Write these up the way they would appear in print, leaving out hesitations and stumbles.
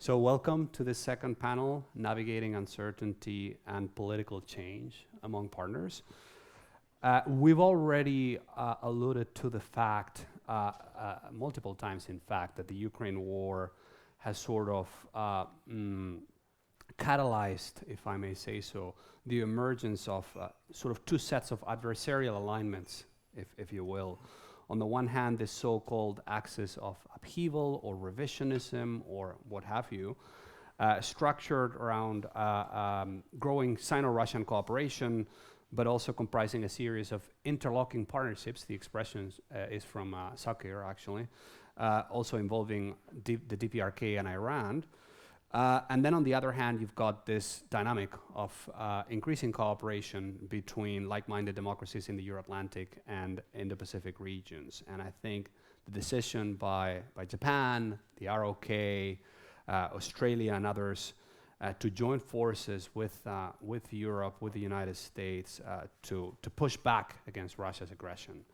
So welcome to the second panel, Navigating Uncertainty and Political Change Among Partners. We've already alluded to the fact, multiple times in fact, that the Ukraine war has sort of catalyzed, if I may say so, the emergence of sort of two sets of adversarial alignments, if you will. On the one hand, this so-called axis of upheaval or revisionism or what have you, structured around growing Sino-Russian cooperation, but also comprising a series of interlocking partnerships. The expression is from Sakir, actually, also involving the DPRK and Iran. And then on the other hand, you've got this dynamic of increasing cooperation between like-minded democracies in the Euro-Atlantic and Indo-Pacific regions. And I think the decision by Japan, the ROK, Australia and others to join forces with Europe, with the United States, to push back against Russia's aggression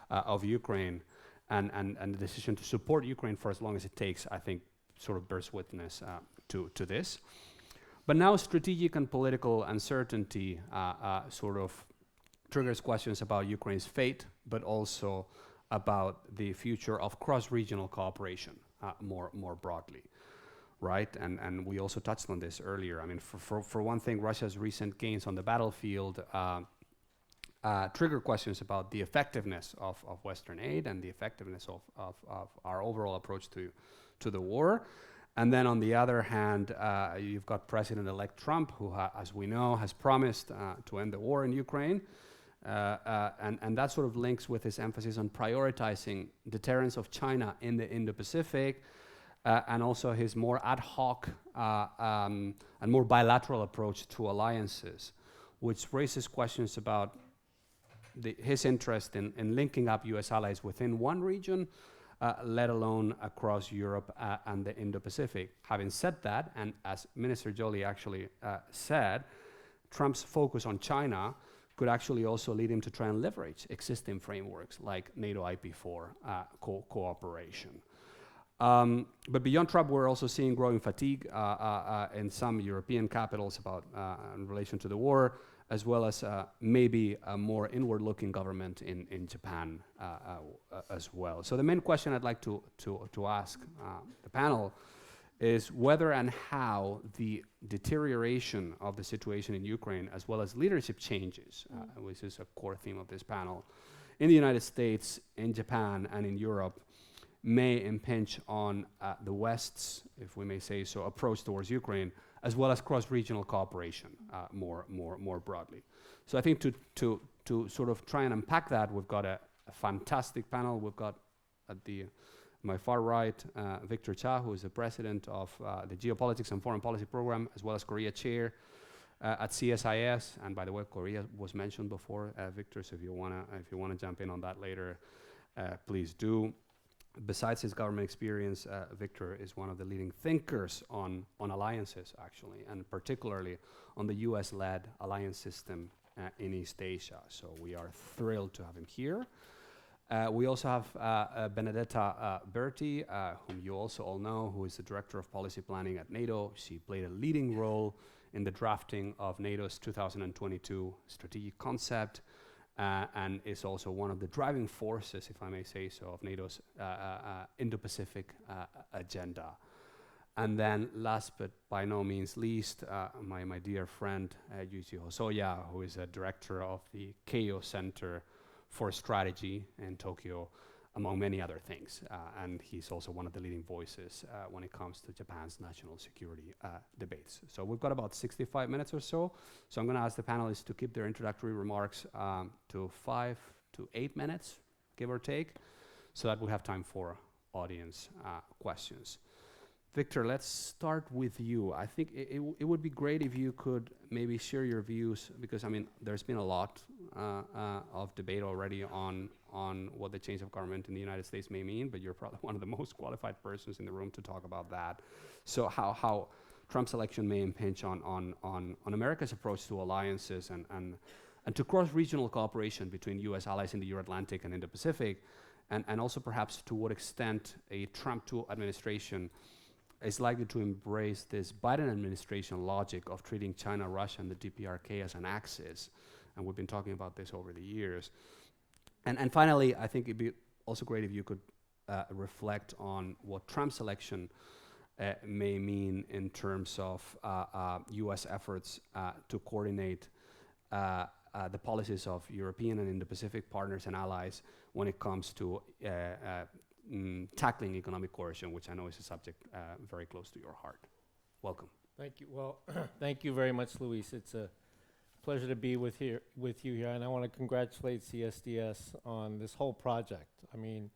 of Ukraine and the decision to support Ukraine for as long as it takes, I think, sort of bears witness to this. But now strategic and political uncertainty sort of triggers questions about Ukraine's fate, but also about the future of cross-regional cooperation more broadly, right? And we also touched on this earlier. I mean, for one thing, Russia's recent gains on the battlefield trigger questions about the effectiveness of Western aid and the effectiveness of our overall approach to the war. And then on the other hand, you've got President-elect Trump, who, as we know, has promised to end the war in Ukraine. And that sort of links with his emphasis on prioritizing deterrence of China in the Indo-Pacific, and also his more ad hoc and more bilateral approach to alliances, which raises questions about his interest in linking up US allies within one region, let alone across Europe and the Indo-Pacific. Having said that, and as Minister Joly actually said, Trump's focus on China could actually also lead him to try and leverage existing frameworks like NATO IP4 cooperation. But beyond Trump, we're also seeing growing fatigue in some European capitals about in relation to the war, as well as maybe a more inward-looking government in Japan as well. So the main question I'd like to ask the panel is whether and how the deterioration of the situation in Ukraine, as well as leadership changes, which is a core theme of this panel, in the United States, in Japan, and in Europe, may impinge on the West's, if we may say so, approach towards Ukraine, as well as cross-regional cooperation more broadly. So I think to sort of try and unpack that, we've got a fantastic panel. We've got at my far right, Victor Cha, who is the president of the Geopolitics and Foreign Policy Program, as well as Korea Chair at CSIS. And by the way, Korea was mentioned before, Victor, so if you wanna jump in on that later, please do. Besides his government experience, Victor is one of the leading thinkers on alliances, actually, and particularly on the US-led alliance system in East Asia. So we are thrilled to have him here. We also have Benedetta Berti, whom you also all know, who is the Director of Policy Planning at NATO. She played a leading role in the drafting of NATO's 2022 strategic concept, and is also one of the driving forces, if I may say so, of NATO's Indo-Pacific agenda. And then last but by no means least, my dear friend Yuichi Hosoya, who is a director of the Keio Center for Strategy in Tokyo, among many other things. And he's also one of the leading voices when it comes to Japan's national security debates. So we've got about 65 minutes or so. So I'm going to ask the panelists to keep their introductory remarks to 5 to 8 minutes, give or take, so that we have time for audience questions. Victor, let's start with you. I think it would be great if you could maybe share your views, because I mean, there's been a lot of debate already on what the change of government in the United States may mean, but you're probably one of the most qualified persons in the room to talk about that. So how Trump's election may impinge on America's approach to alliances and to cross-regional cooperation between US allies in the Euro-Atlantic and Indo-Pacific, and also perhaps to what extent a Trump 2 administration is likely to embrace this Biden administration logic of treating China, Russia, and the DPRK as an axis. And we've been talking about this over the years. And finally, I think it'd be also great if you could reflect on what Trump's election may mean in terms of US efforts to coordinate the policies of European and Indo-Pacific partners and allies when it comes to tackling economic coercion, which I know is a subject very close to your heart. Welcome. Thank you. Well, thank you very much, Luis. It's a pleasure to be with you here, and I want to congratulate CSDS on this whole project. I mean,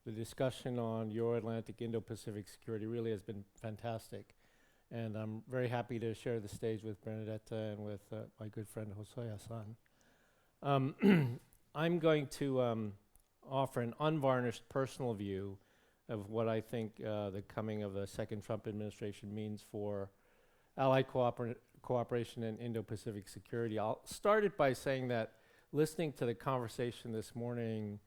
the discussion on Euro-Atlantic Indo-Pacific security really has been fantastic, and I'm very happy to share the stage with Benedetta and with my good friend Hosoya-san. I'm going to offer an unvarnished personal view of what I think the coming of the second Trump administration means for allied cooperation in Indo-Pacific security. I'll start it by saying that listening to the conversation this morning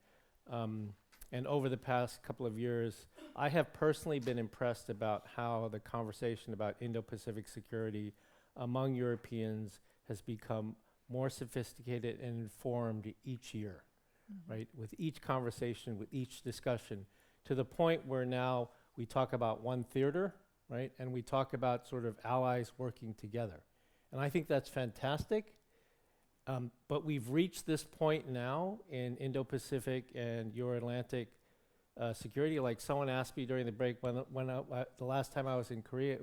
and over the past couple of years, I have personally been impressed about how the conversation about Indo-Pacific security among Europeans has become more sophisticated and informed each year, right? With each conversation, with each discussion, to the point where now we talk about one theater, right? And we talk about sort of allies working together. And I think that's fantastic. But we've reached this point now in Indo-Pacific and Euro-Atlantic security. Like someone asked me during the break when the last time I was in Korea,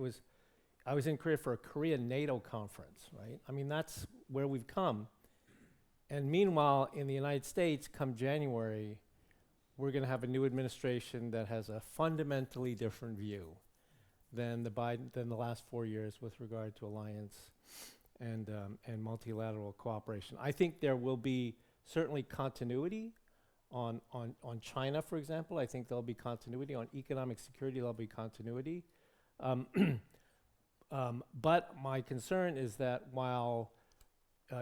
I was in Korea for a Korean NATO conference, right? I mean, that's where we've come. And meanwhile, in the United States, come January, we're going to have a new administration that has a fundamentally different view than the last 4 years with regard to alliance and multilateral cooperation. I think there will be certainly continuity on China, for example. I think there'll be continuity on economic security. There'll be continuity. But my concern is that while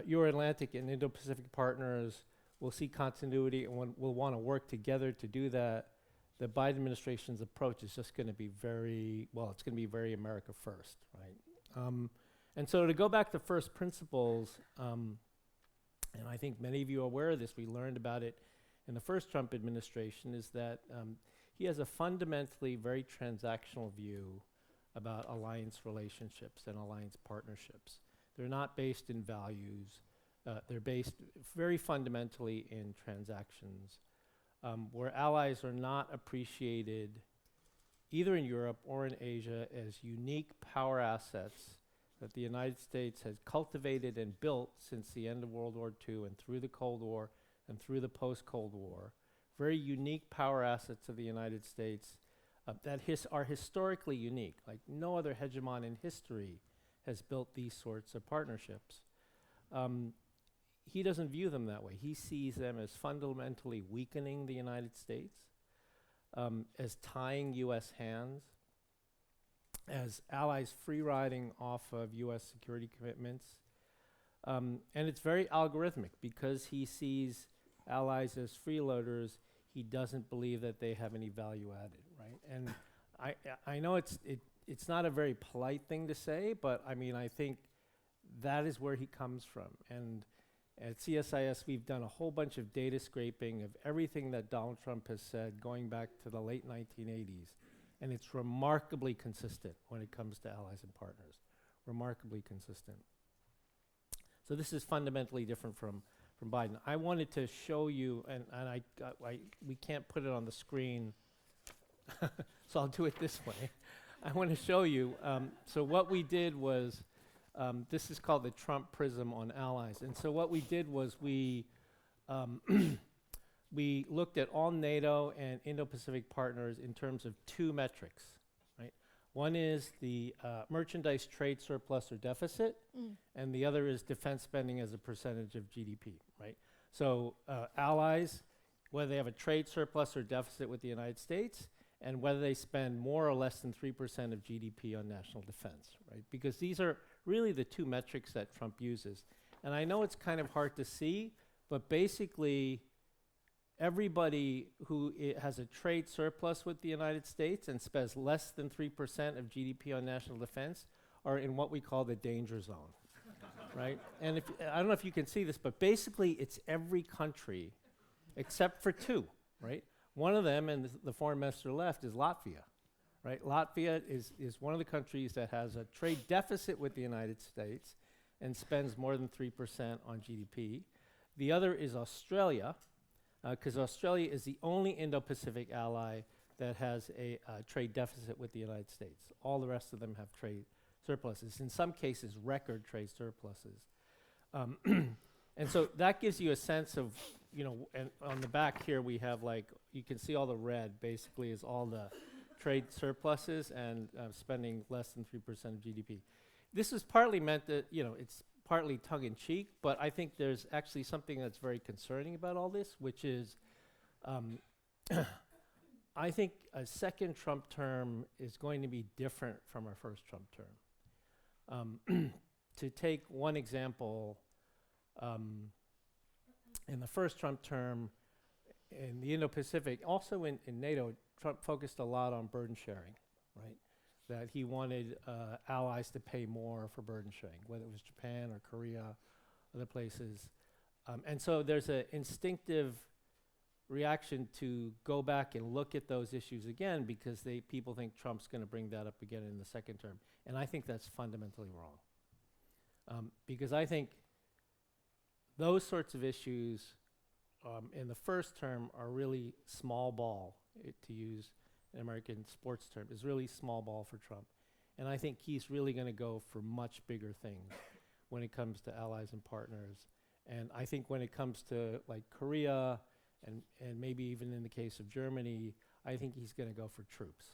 Euro-Atlantic and Indo-Pacific partners will see continuity and will want to work together to do that, the Biden administration's approach is just going to be very America first, right? And so to go back to first principles, and I think many of you are aware of this, we learned about it in the first Trump administration, is that he has a fundamentally very transactional view about alliance relationships and alliance partnerships. They're not based in values. They're based very fundamentally in transactions, where allies are not appreciated either in Europe or in Asia as unique power assets that the United States has cultivated and built since the end of World War II and through the Cold War and through the post-Cold War. Very unique power assets of the United States that are historically unique. Like no other hegemon in history has built these sorts of partnerships. He doesn't view them that way. He sees them as fundamentally weakening the United States, as tying U.S. hands, as allies free-riding off of U.S. security commitments. And it's very algorithmic because he sees allies as freeloaders. He doesn't believe that they have any value added, right? And I know it's not a very polite thing to say, but I mean, I think that is where he comes from. And at CSIS, we've done a whole bunch of data scraping of everything that Donald Trump has said going back to the late 1980s. And it's remarkably consistent when it comes to allies and partners. Remarkably consistent. So this is fundamentally different from Biden. I wanted to show you, and we can't put it on the screen, so I'll do it this way. I want to show you, so what we did was, this is called the Trump prism on allies. And so what we did was we looked at all NATO and Indo-Pacific partners in terms of two metrics, right? One is the merchandise trade surplus or deficit, and the other is defense spending as a percentage of GDP, right? So allies, whether they have a trade surplus or deficit with the United States, and whether they spend more or less than 3% of GDP on national defense, right? Because these are really the two metrics that Trump uses. And I know it's kind of hard to see, but basically, everybody who has a trade surplus with the United States and spends less than 3% of GDP on national defense are in what we call the danger zone, right? And I don't know if you can see this, but basically it's every country except for two, right? One of them, and the foreign minister left, is Latvia, right? Latvia is one of the countries that has a trade deficit with the United States and spends more than 3% on GDP. The other is Australia, because Australia is the only Indo-Pacific ally that has a trade deficit with the United States. All the rest of them have trade surpluses, in some cases record trade surpluses. And so that gives you a sense of, and on the back here we have you can see all the red basically is all the trade surpluses and spending less than 3% of GDP. This is partly meant that, it's partly tongue-in-cheek, but I think there's actually something that's very concerning about all this, which is I think a second Trump term is going to be different from our first Trump term. To take one example, in the first Trump term, in the Indo-Pacific, also in NATO, Trump focused a lot on burden sharing, right? That he wanted allies to pay more for burden sharing, whether it was Japan or Korea, other places. And so there's an instinctive reaction to go back and look at those issues again because people think Trump's going to bring that up again in the second term. And I think that's fundamentally wrong. Because I think those sorts of issues in the first term are really small ball, to use an American sports term, is really small ball for Trump. And I think he's really going to go for much bigger things when it comes to allies and partners. And I think when it comes to Korea and maybe even in the case of Germany, I think he's going to go for troops.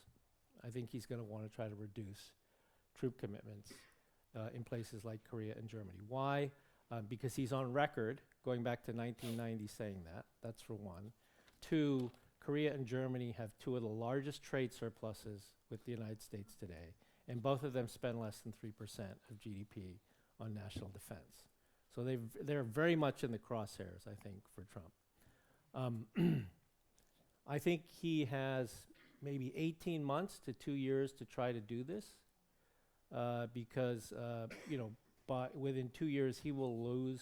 I think he's going to want to try to reduce troop commitments in places like Korea and Germany. Why? Because he's on record, going back to 1990, saying that. That's for one. Two, Korea and Germany have two of the largest trade surpluses with the United States today, and both of them spend less than 3% of GDP on national defense. So they're very much in the crosshairs, I think, for Trump. I think he has maybe 18 months to 2 years to try to do this, because within 2 years he will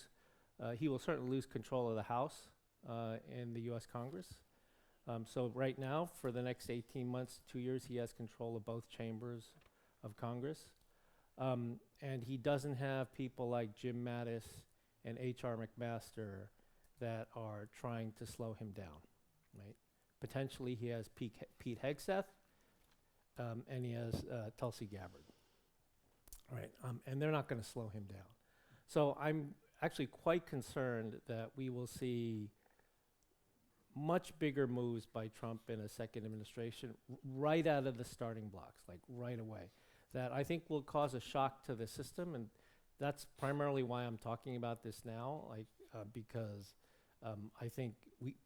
certainly lose control of the House in the U.S. Congress. So right now, for the next 18 months, 2 years, he has control of both chambers of Congress. And he doesn't have people like Jim Mattis and H.R. McMaster that are trying to slow him down, right? Potentially he has Pete Hegseth, and he has Tulsi Gabbard, right? And they're not going to slow him down. So I'm actually quite concerned that we will see much bigger moves by Trump in a second administration right out of the starting blocks, right away, that I think will cause a shock to the system. And that's primarily why I'm talking about this now, because I think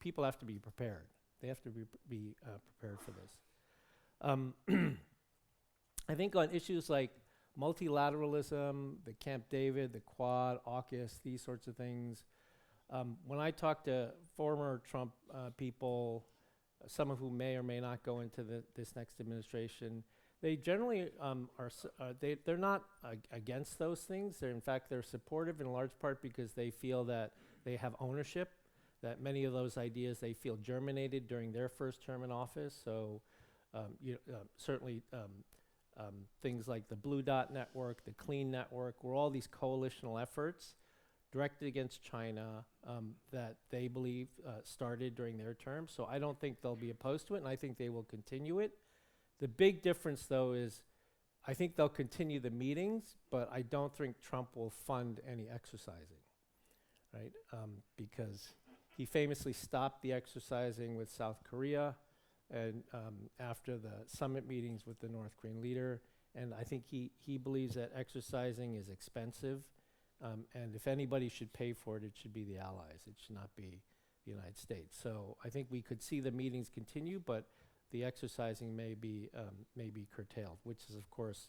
people have to be prepared. They have to be prepared for this. I think on issues like multilateralism, the Camp David, the Quad, AUKUS, these sorts of things, when I talk to former Trump people, some of whom may or may not go into this next administration, they generally they're not against those things. In fact, they're supportive in large part because they feel that they have ownership, that many of those ideas they feel germinated during their first term in office. So certainly things like the Blue Dot Network, the Clean Network, were all these coalitional efforts directed against China that they believe started during their term. So I don't think they'll be opposed to it, and I think they will continue it. The big difference, though, is I think they'll continue the meetings, but I don't think Trump will fund any exercising, right? Because he famously stopped the exercising with South Korea and after the summit meetings with the North Korean leader. And I think he believes that exercising is expensive. And if anybody should pay for it, it should be the allies. It should not be the United States. So I think we could see the meetings continue, but the exercising may be curtailed, which is, of course,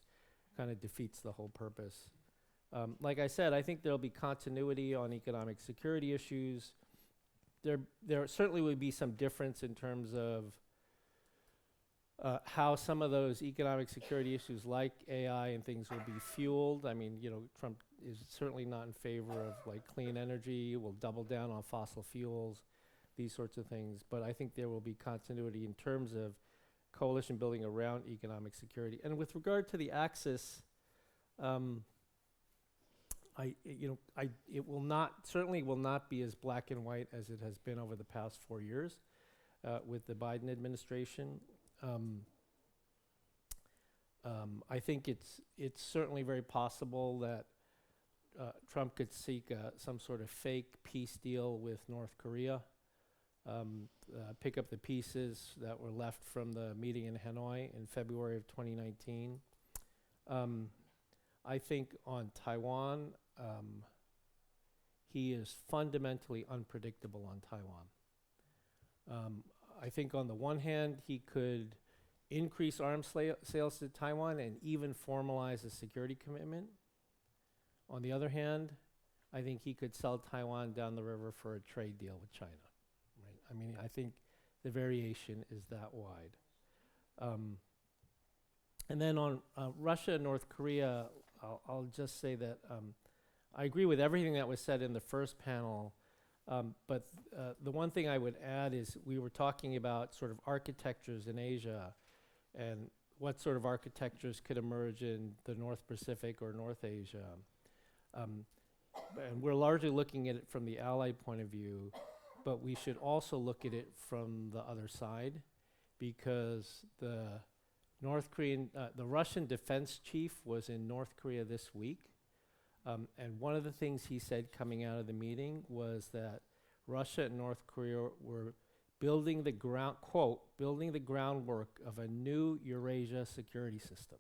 kind of defeats the whole purpose. Like I said, I think there'll be continuity on economic security issues. there certainly would be some difference in terms of how some of those economic security issues like AI and things will be fueled. I mean, Trump is certainly not in favor of like clean energy, will double down on fossil fuels, these sorts of things. But I think there will be continuity in terms of coalition building around economic security. And with regard to the axis, it certainly will not be as black and white as it has been over the past 4 years with the Biden administration. I think it's certainly very possible that Trump could seek some sort of fake peace deal with North Korea, pick up the pieces that were left from the meeting in Hanoi in February of 2019. I think on Taiwan, he is fundamentally unpredictable on Taiwan. I think on the one hand, he could increase arms sales to Taiwan and even formalize a security commitment. On the other hand, I think he could sell Taiwan down the river for a trade deal with China. Right? I mean, I think the variation is that wide. And then on Russia and North Korea, I'll just say that I agree with everything that was said in the first panel, but the one thing I would add is we were talking about sort of architectures in Asia and what sort of architectures could emerge in the North Pacific or North Asia. And we're largely looking at it from the Allied point of view, but we should also look at it from the other side, because the Russian defense chief was in North Korea this week. And one of the things he said coming out of the meeting was that Russia and North Korea were building the groundwork of a new Eurasia security system,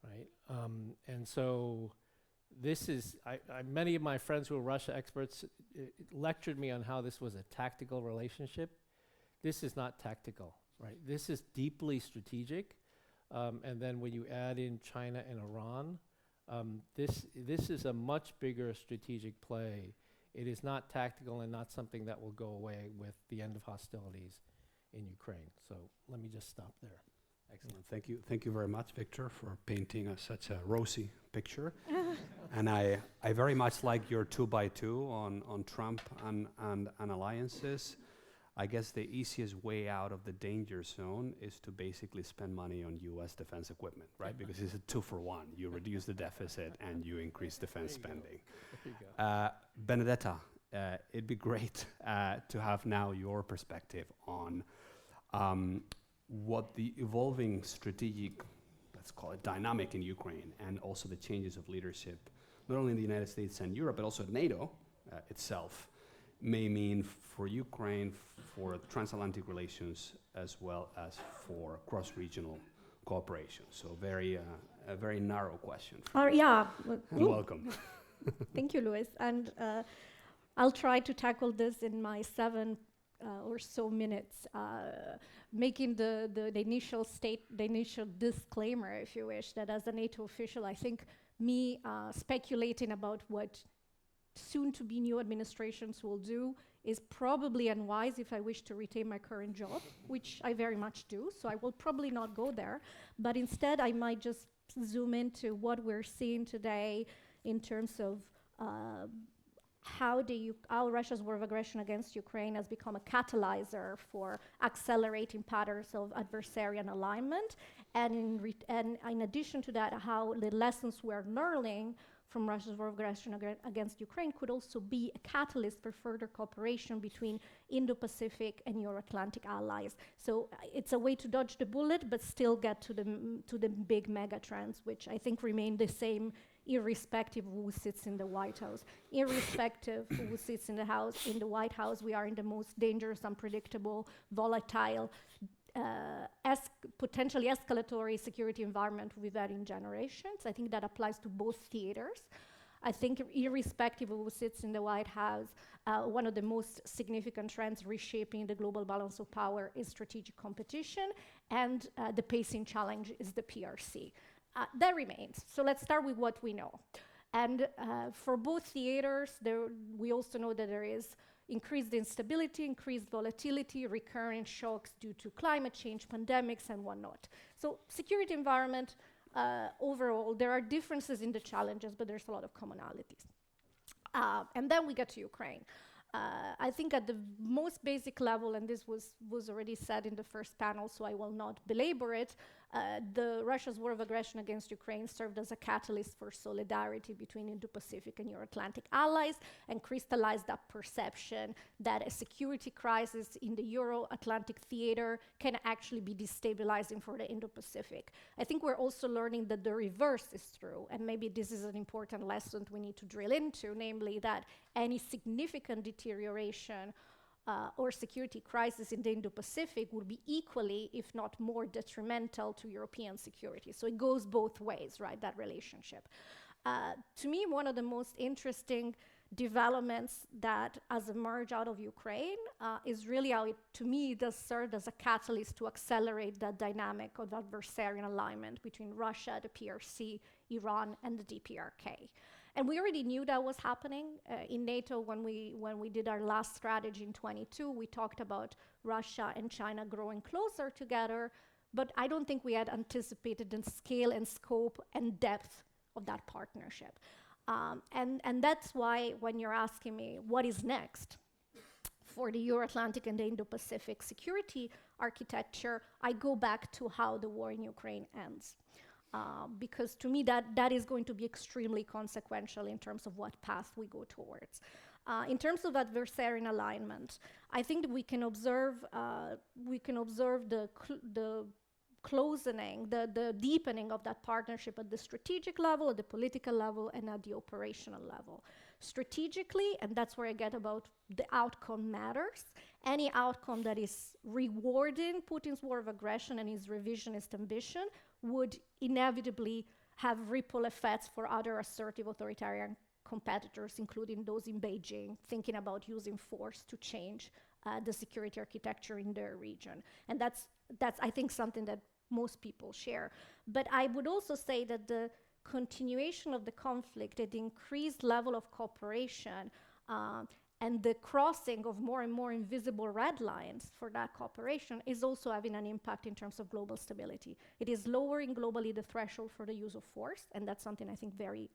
right? And so this is, many of my friends who are Russia experts lectured me on how this was a tactical relationship. This is not tactical, right? This is deeply strategic. And then when you add in China and Iran, this is a much bigger strategic play. It is not tactical and not something that will go away with the end of hostilities in Ukraine. So let me just stop there. Excellent. Thank you very much, Victor, for painting such a rosy picture. And I very much like your 2x2 on Trump and alliances. I guess the easiest way out of the danger zone is to basically spend money on U.S. defense equipment, right? Because it's a 2-for-1. You reduce the deficit and you increase defense spending. Benedetta, it'd be great to have now your perspective on what the evolving strategic, let's call it dynamic in Ukraine, and also the changes of leadership, not only in the United States and Europe, but also at NATO itself, may mean for Ukraine, for transatlantic relations, as well as for cross-regional cooperation. So a very narrow question. Yeah. And welcome. Thank you, Luis. And I'll try to tackle this in my 7 or so minutes, making the initial disclaimer, if you wish, that as a NATO official, I think me speculating about what soon-to-be new administrations will do is probably unwise if I wish to retain my current job, which I very much do, so I will probably not go there. But instead, I might just zoom into what we're seeing today in terms of how Russia's war of aggression against Ukraine has become a catalyzer for accelerating patterns of adversarial alignment, and in addition to that, how the lessons we're learning from Russia's war of aggression against Ukraine could also be a catalyst for further cooperation between Indo-Pacific and Euro-Atlantic allies. So it's a way to dodge the bullet, but still get to the big mega trends, which I think remain the same irrespective of who sits in the White House. Irrespective of who sits in the White House, we are in the most dangerous, unpredictable, volatile, potentially escalatory security environment we've had in generations. I think that applies to both theaters. I think irrespective of who sits in the White House, one of the most significant trends reshaping the global balance of power is strategic competition, and the pacing challenge is the PRC. That remains. So let's start with what we know. And for both theaters, we also know that there is increased instability, increased volatility, recurrent shocks due to climate change, pandemics, and whatnot. So security environment, overall, there are differences in the challenges, but there's a lot of commonalities. And then we get to Ukraine. I think at the most basic level, and this was already said in the first panel, so I will not belabor it, Russia's war of aggression against Ukraine served as a catalyst for solidarity between Indo-Pacific and Euro-Atlantic allies and crystallized that perception that a security crisis in the Euro-Atlantic theater can actually be destabilizing for the Indo-Pacific. I think we're also learning that the reverse is true, and maybe this is an important lesson we need to drill into, namely that any significant deterioration or security crisis in the Indo-Pacific would be equally, if not more, detrimental to European security. So it goes both ways, right, that relationship. To me, one of the most interesting developments that has emerged out of Ukraine is really how it, to me, does serve as a catalyst to accelerate that dynamic of adversarial alignment between Russia, the PRC, Iran, and the DPRK. And we already knew that was happening in NATO when we did our last strategy in 22. We talked about Russia and China growing closer together, but I don't think we had anticipated the scale and scope and depth of that partnership. And that's why when you're asking me what is next for the Euro-Atlantic and the Indo-Pacific security architecture, I go back to how the war in Ukraine ends. Because to me that is going to be extremely consequential in terms of what path we go towards. In terms of adversarial alignment, I think that we can observe the closing, the deepening of that partnership at the strategic level, at the political level, and at the operational level. Strategically, and that's where I get about the outcome matters, any outcome that is rewarding Putin's war of aggression and his revisionist ambition would inevitably have ripple effects for other assertive authoritarian competitors, including those in Beijing, thinking about using force to change the security architecture in their region. And that's I think, something that most people share. But I would also say that the continuation of the conflict, the increased level of cooperation, and the crossing of more and more invisible red lines for that cooperation is also having an impact in terms of global stability. It is lowering globally the threshold for the use of force, and that's something I think very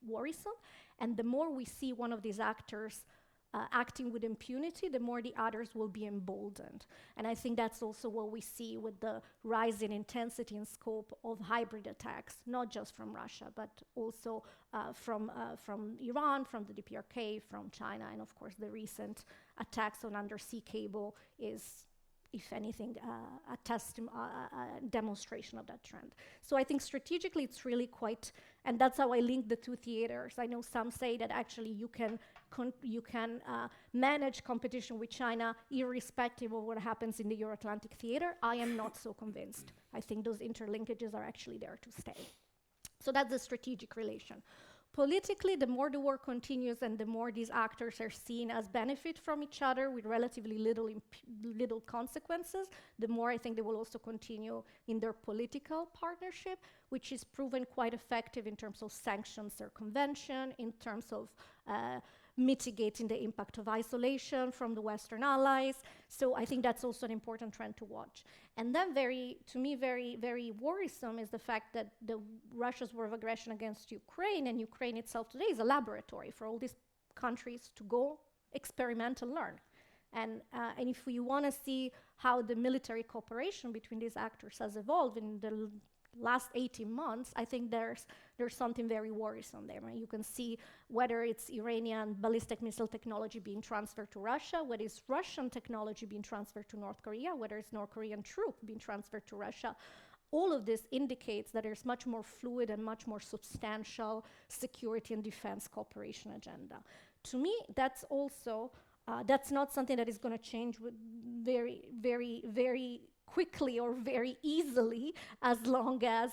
worrisome. And the more we see one of these actors acting with impunity, the more the others will be emboldened. And I think that's also what we see with the rise in intensity and scope of hybrid attacks, not just from Russia, but also from Iran, from the DPRK, from China, and of course the recent attacks on undersea cable is, if anything, a demonstration of that trend. So I think strategically it's really quite, and that's how I link the two theaters. I know some say that actually you can manage competition with China irrespective of what happens in the Euro-Atlantic theater. I am not so convinced. I think those interlinkages are actually there to stay. So that's the strategic relation. Politically, the more the war continues and the more these actors are seen as benefit from each other with relatively little consequences, the more I think they will also continue in their political partnership, which is proven quite effective in terms of sanctions circumvention, in terms of mitigating the impact of isolation from the Western allies. So I think that's also an important trend to watch. And then to me, very worrisome is the fact that Russia's war of aggression against Ukraine, and Ukraine itself today is a laboratory for all these countries to go experiment and learn. And if we want to see how the military cooperation between these actors has evolved in the last 18 months, I think there's something very worrisome there. Right? You can see whether it's Iranian ballistic missile technology being transferred to Russia, whether it's Russian technology being transferred to North Korea, whether it's North Korean troop being transferred to Russia. All of this indicates that there's much more fluid and much more substantial security and defense cooperation agenda. To me, that's also, that's not something that is going to change with very quickly or very easily, as long as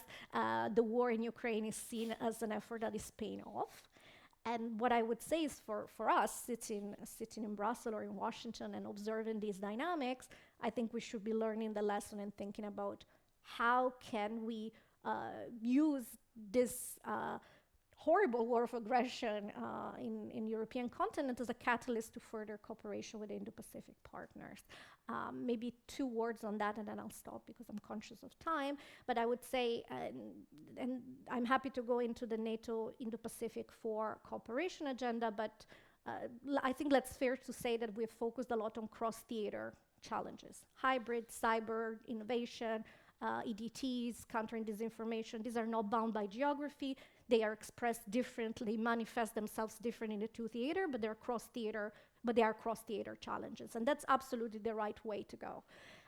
the war in Ukraine is seen as an effort that is paying off. And what I would say is for us, sitting in Brussels or in Washington and observing these dynamics, I think we should be learning the lesson and thinking about how can we use this horrible war of aggression in European continent as a catalyst to further cooperation with Indo-Pacific partners. Maybe 2 words on that, and then I'll stop because I'm conscious of time. But I would say, and I'm happy to go into the NATO Indo-Pacific for cooperation agenda, but I think it's fair to say that we've focused a lot on cross-theater challenges. Hybrid, cyber, innovation, EDTs, countering disinformation. These are not bound by geography. They are expressed differently, manifest themselves different in the 2 theater, but they're cross-theater, cross-theater challenges. And that's absolutely the right way to go.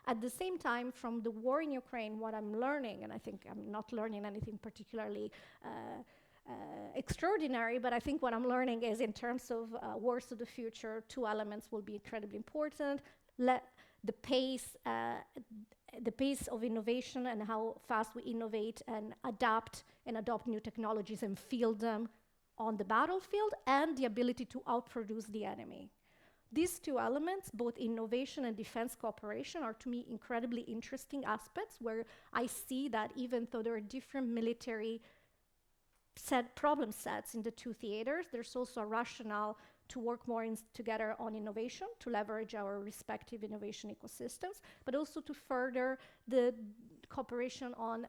At the same time, from the war in Ukraine, what I'm learning, and I think I'm not learning anything particularly extraordinary, but I think what I'm learning is in terms of wars of the future, 2 elements will be incredibly important. The pace of innovation and how fast we innovate and adapt and adopt new technologies and field them on the battlefield, and the ability to outproduce the enemy. These 2 elements, both innovation and defense cooperation, are to me incredibly interesting aspects where I see that even though there are different military problem sets in the 2 theaters, there's also a rationale to work more together on innovation, to leverage our respective innovation ecosystems, but also to further the cooperation on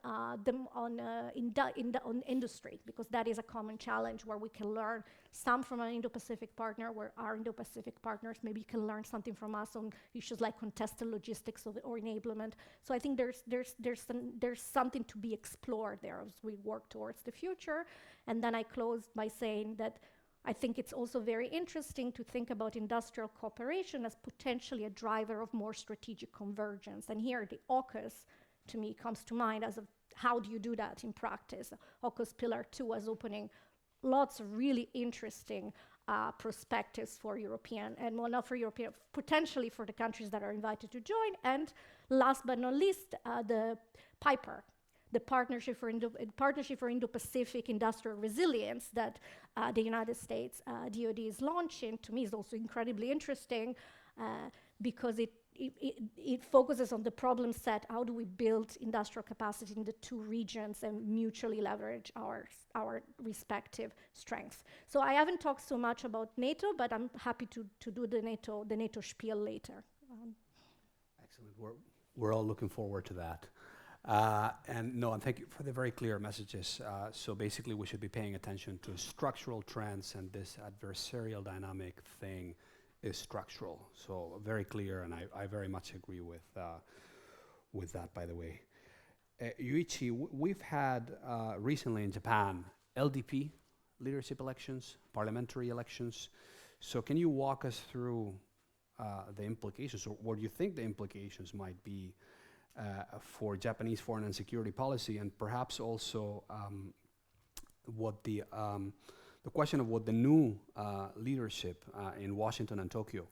industry, because that is a common challenge where we can learn some from an Indo-Pacific partner, where our Indo-Pacific partners maybe can learn something from us on issues like contested logistics or enablement. So I think there's something to be explored there as we work towards the future. And then I close by saying that I think it's also very interesting to think about industrial cooperation as potentially a driver of more strategic convergence. And here the AUKUS, to me, comes to mind as how do you do that in practice? AUKUS Pillar 2 is opening lots of really interesting perspectives for European, and well, not for European, potentially for the countries that are invited to join. And last but not least, the PIPER, the Partnership for Indo-Pacific Industrial Resilience that the United States DoD is launching, to me is also incredibly interesting because it focuses on the problem set, how do we build industrial capacity in the 2 regions and mutually leverage our respective strengths. So I haven't talked so much about NATO, but I'm happy to do the NATO spiel later. Excellent. We're all looking forward to that. And thank you for the very clear messages. So basically, we should be paying attention to structural trends, and this adversarial dynamic thing is structural. So very clear, and I very much agree with that, by the way. Yuichi, we've had recently in Japan LDP leadership elections, parliamentary elections. So can you walk us through the implications, or what do you think the implications might be for Japanese foreign and security policy, and perhaps also what the question of what the new leadership in Washington and Tokyo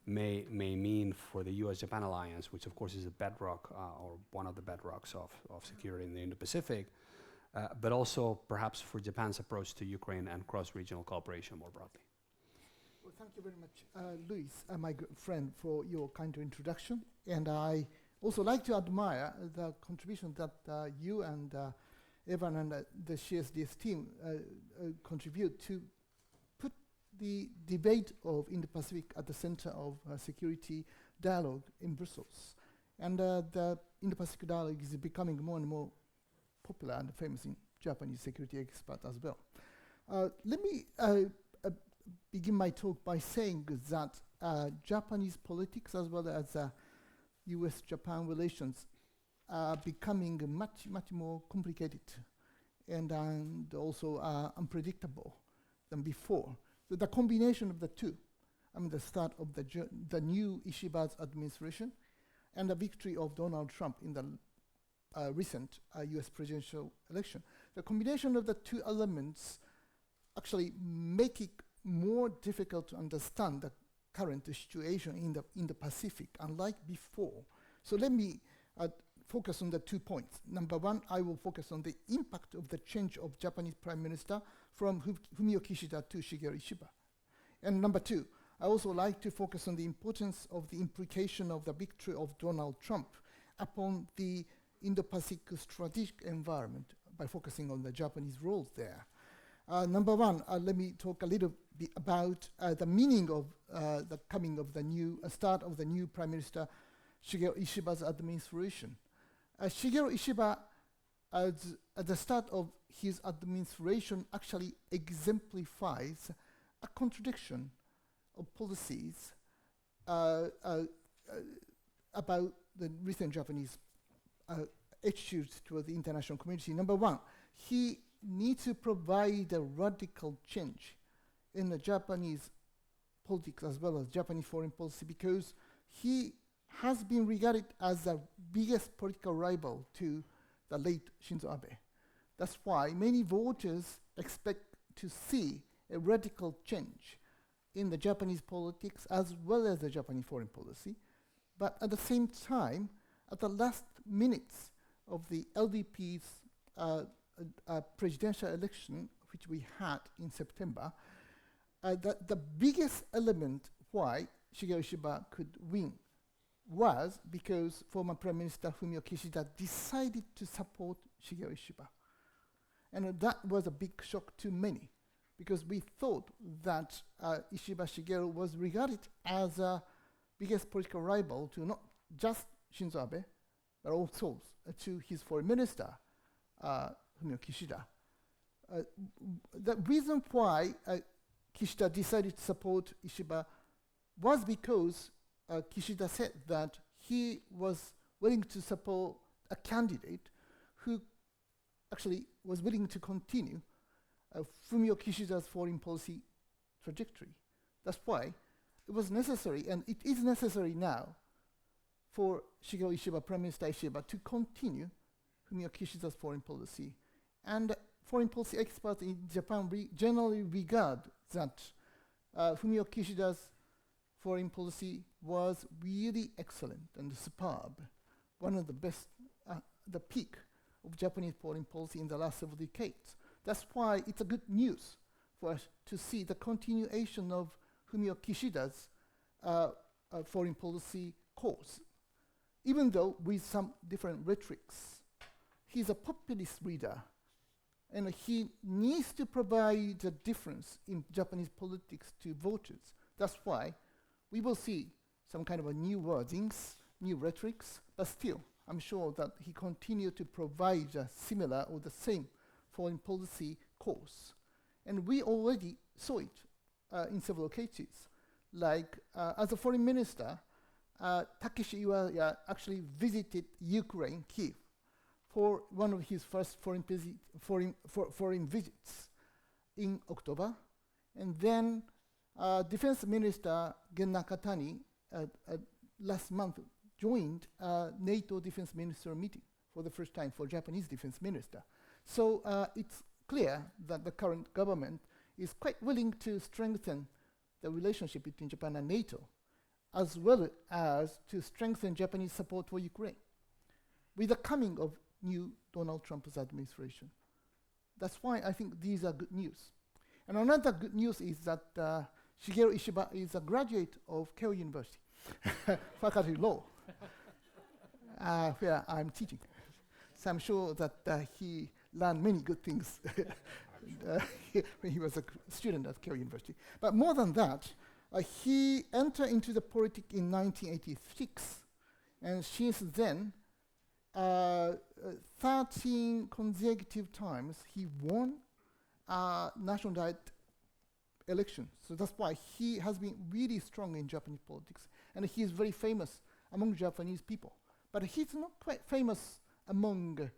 may mean for the U.S.-Japan alliance, which of course is a bedrock or one of the bedrocks of security in the Indo-Pacific, but also perhaps for Japan's approach to Ukraine and cross-regional cooperation more broadly. Well, thank you very much, Luis, my good friend, for your kind introduction. And I also like to admire the contribution that you and Evan and the CSDS team contribute to put the debate of Indo-Pacific at the center of security dialogue in Brussels. And the Indo-Pacific dialogue is becoming more and more popular and famous in Japanese security experts as well. Let me begin my talk by saying that Japanese politics as well as US-Japan relations are becoming much more complicated and also unpredictable than before. So the combination of the two, the start of the new Ishiba's administration and the victory of Donald Trump in the recent US presidential election, the combination of the 2 elements actually make it more difficult to understand the current situation in the Pacific, unlike before. So let me focus on the 2 points. Number 1, I will focus on the impact of the change of Japanese Prime Minister from Fumio Kishida to Shigeru Ishiba. And number 2, I also like to focus on the importance of the implication of the victory of Donald Trump upon the Indo-Pacific strategic environment by focusing on the Japanese roles there. Number one, let me talk a little bit about the meaning of the coming of the new start of the new Prime Minister Shigeru Ishiba's administration. Shigeru Ishiba, at the start of his administration, actually exemplifies a contradiction of policies about the recent Japanese attitudes toward the international community. Number one, he needs to provide a radical change in the Japanese politics as well as Japanese foreign policy, because he has been regarded as the biggest political rival to the late Shinzo Abe. That's why many voters expect to see a radical change in the Japanese politics as well as the Japanese foreign policy. But at the same time, at the last minutes of the LDP's presidential election, which we had in September, the biggest element why Shigeru Ishiba could win was because former Prime Minister Fumio Kishida decided to support Shigeru Ishiba. And that was a big shock to many, because we thought that Ishiba Shigeru was regarded as a biggest political rival to not just Shinzo Abe, but also to his foreign minister, Fumio Kishida. The reason why Kishida decided to support Ishiba was because Kishida said that he was willing to support a candidate who actually was willing to continue Fumio Kishida's foreign policy trajectory. That's why it was necessary, and it is necessary now, for Shigeru Ishiba, Prime Minister Ishiba, to continue Fumio Kishida's foreign policy. And foreign policy experts in Japan generally regard that Fumio Kishida's foreign policy was really excellent and superb, one of the best, the peak of Japanese foreign policy in the last several decades. That's why it's a good news for us to see the continuation of Fumio Kishida's foreign policy course, even though with some different rhetorics. He's a populist leader, and he needs to provide a difference in Japanese politics to voters. That's why we will see some kind of a new wordings, new rhetorics, but still, I'm sure that he continued to provide a similar or the same foreign policy course. And we already saw it in several cases. Like, as a foreign minister, Takeshi Iwaya actually visited Ukraine, Kiev, for one of his first foreign visits in October. And then Defense Minister Gen Nakatani last month joined NATO Defense Minister meeting for the first time for Japanese Defense Minister. So it's clear that the current government is quite willing to strengthen the relationship between Japan and NATO, as well as to strengthen Japanese support for Ukraine with the coming of new Donald Trump's administration. That's why I think these are good news. And another good news is that Shigeru Ishiba is a graduate of Keio University, faculty of law, where I'm teaching. So I'm sure that he learned many good things when he was a student at Keio University. But more than that, he entered into the politics in 1986, and since then, 13 consecutive times he won national diet election. So that's why he has been really strong in Japanese politics, and he is very famous among Japanese people. But he's not quite famous among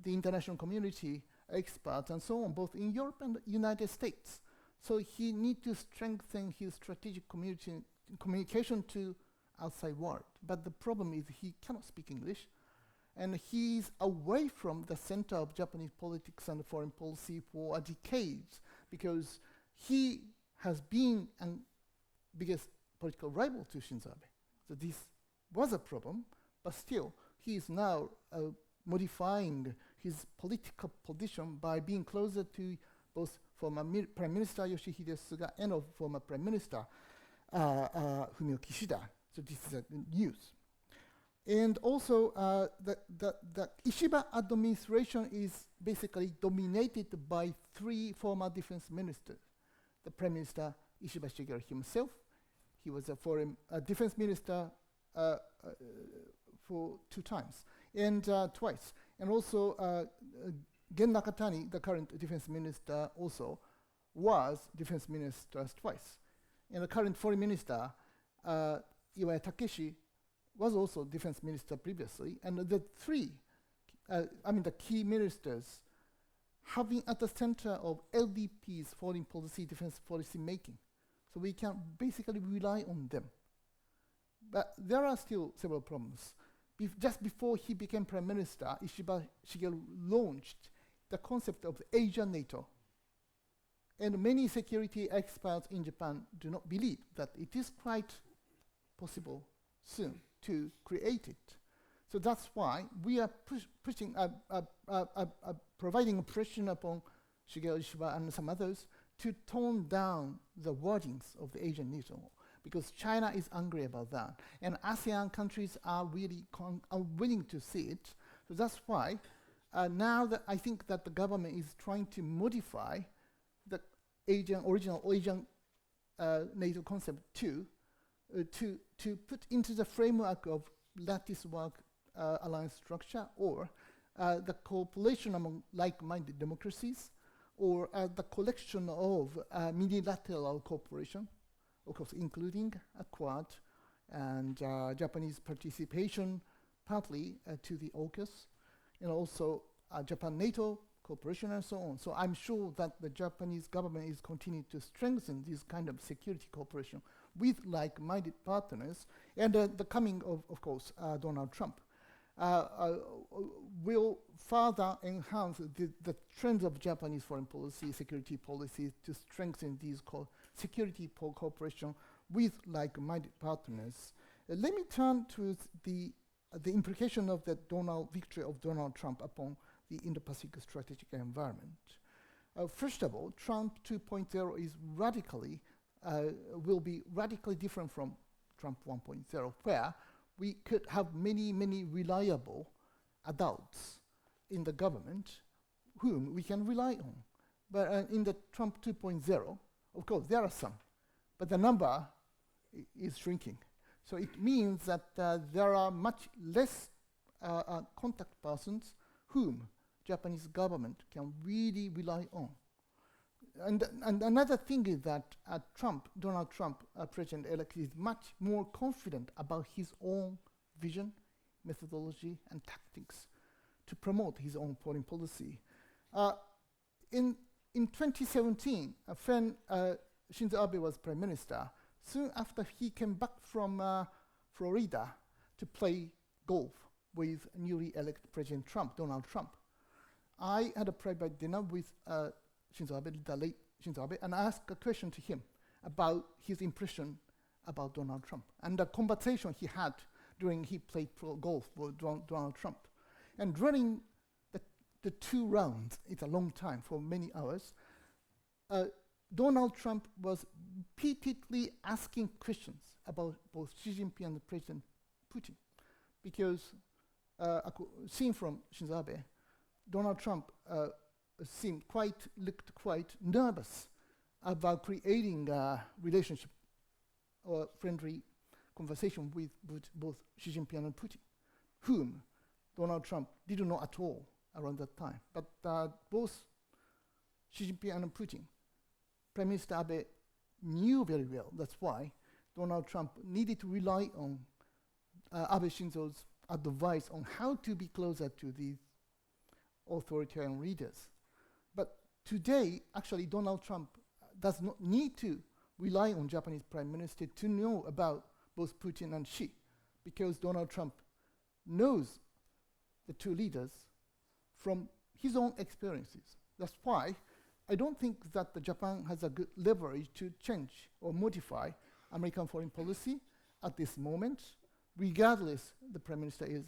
the international community, experts, and so on, both in Europe and the United States. So he needs to strengthen his strategic communication to outside world. But the problem is he cannot speak English, and he's away from the center of Japanese politics and foreign policy for decades, because he has been a biggest political rival to Shinzo Abe. So this was a problem, but still, he is now modifying his political position by being closer to both former Prime Minister Yoshihide Suga and former Prime Minister Fumio Kishida. So this is good news. And also, the Ishiba administration is basically dominated by three former defense ministers. The Prime Minister Ishiba Shigeru himself, he was a foreign defense minister for 2 times, and twice. And also, Gen Nakatani, the current defense minister, also was defense minister twice. And the current foreign minister, Iwaya Takeshi, was also defense minister previously. And the three, the key ministers, have been at the center of LDP's foreign policy, defense policy making. So we can basically rely on them. But there are still several problems. Just before he became prime minister, Ishiba Shigeru launched the concept of Asia NATO. And many security experts in Japan do not believe that it is quite possible soon to create it. So that's why we are pushing, providing a pressure upon Shigeru Ishiba and some others to tone down the wordings of the Asian NATO, because China is angry about that. And ASEAN countries are really willing to see it. So that's why now that I think that the government is trying to modify the original Asian NATO concept to put into the framework of lattice work alliance structure, or the cooperation among like-minded democracies, or the collection of multilateral cooperation, of course, including a Quad and Japanese participation partly to the AUKUS, and also Japan-NATO cooperation and so on. So I'm sure that the Japanese government is continuing to strengthen this kind of security cooperation with like-minded partners, and the coming of course, Donald Trump will further enhance the trends of Japanese foreign policy, security policy, to strengthen these security cooperation with like-minded partners. Let me turn to the implication of the victory of Donald Trump upon the Indo-Pacific strategic environment. First of all, Trump 2.0 is will be radically different from Trump 1.0, where we could have many, many reliable adults in the government whom we can rely on. But in the Trump 2.0, of course, there are some, but the number is shrinking. So it means that there are much less contact persons whom Japanese government can really rely on. And another thing is that Donald Trump, President-elect, is much more confident about his own vision, methodology, and tactics to promote his own foreign policy. In 2017, when Shinzo Abe was prime minister, soon after he came back from Florida to play golf with newly elected President Donald Trump, I had a private dinner with Shinzo Abe, the late Shinzo Abe, and I asked a question to him about his impression about Donald Trump and the conversation he had during he played golf with Donald Trump. And during the 2 rounds, it's a long time, for many hours, Donald Trump was repeatedly asking questions about both Xi Jinping and President Putin, because seen from Shinzo Abe, Donald Trump looked quite nervous about creating a relationship or friendly conversation with both Xi Jinping and Putin, whom Donald Trump didn't know at all around that time. But both Xi Jinping and Putin, Prime Minister Abe knew very well. That's why Donald Trump needed to rely on Abe Shinzo's advice on how to be closer to these authoritarian leaders. But today, actually, Donald Trump does not need to rely on Japanese Prime Minister to know about both Putin and Xi, because Donald Trump knows the 2 leaders from his own experiences. That's why I don't think that Japan has a good leverage to change or modify American foreign policy at this moment, regardless the Prime Minister is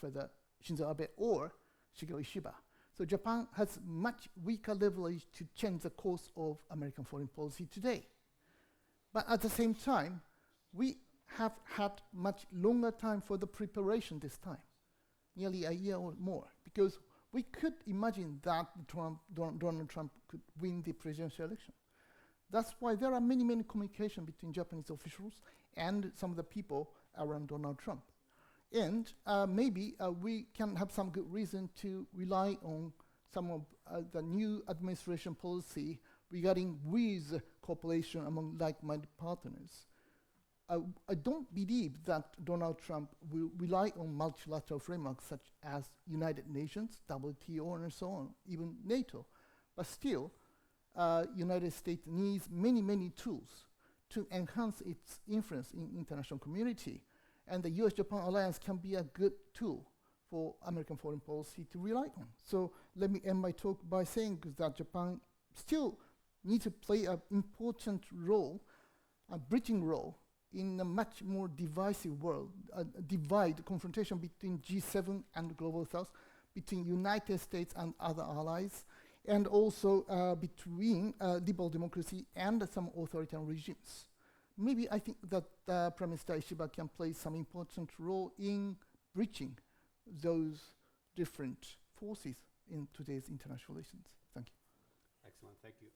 whether Shinzo Abe or Shigeru Ishiba. So Japan has much weaker leverage to change the course of American foreign policy today. But at the same time, we have had much longer time for the preparation this time, nearly a year or more, because we could imagine that Donald Trump could win the presidential election. That's why there are many communication between Japanese officials and some of the people around Donald Trump. And maybe we can have some good reason to rely on some of the new administration policy regarding with cooperation among like-minded partners. I don't believe that Donald Trump will rely on multilateral frameworks such as United Nations, WTO, and so on, even NATO. But still, United States needs many tools to enhance its influence in international community. And the US-Japan alliance can be a good tool for American foreign policy to rely on. So let me end my talk by saying that Japan still needs to play an important role, a bridging role, in a much more divisive world, a confrontation between G7 and the Global South, between United States and other allies, and also between liberal democracy and some authoritarian regimes. Maybe I think that Prime Minister Ishiba can play some important role in bridging those different forces in today's international relations. Thank you. Excellent, thank you.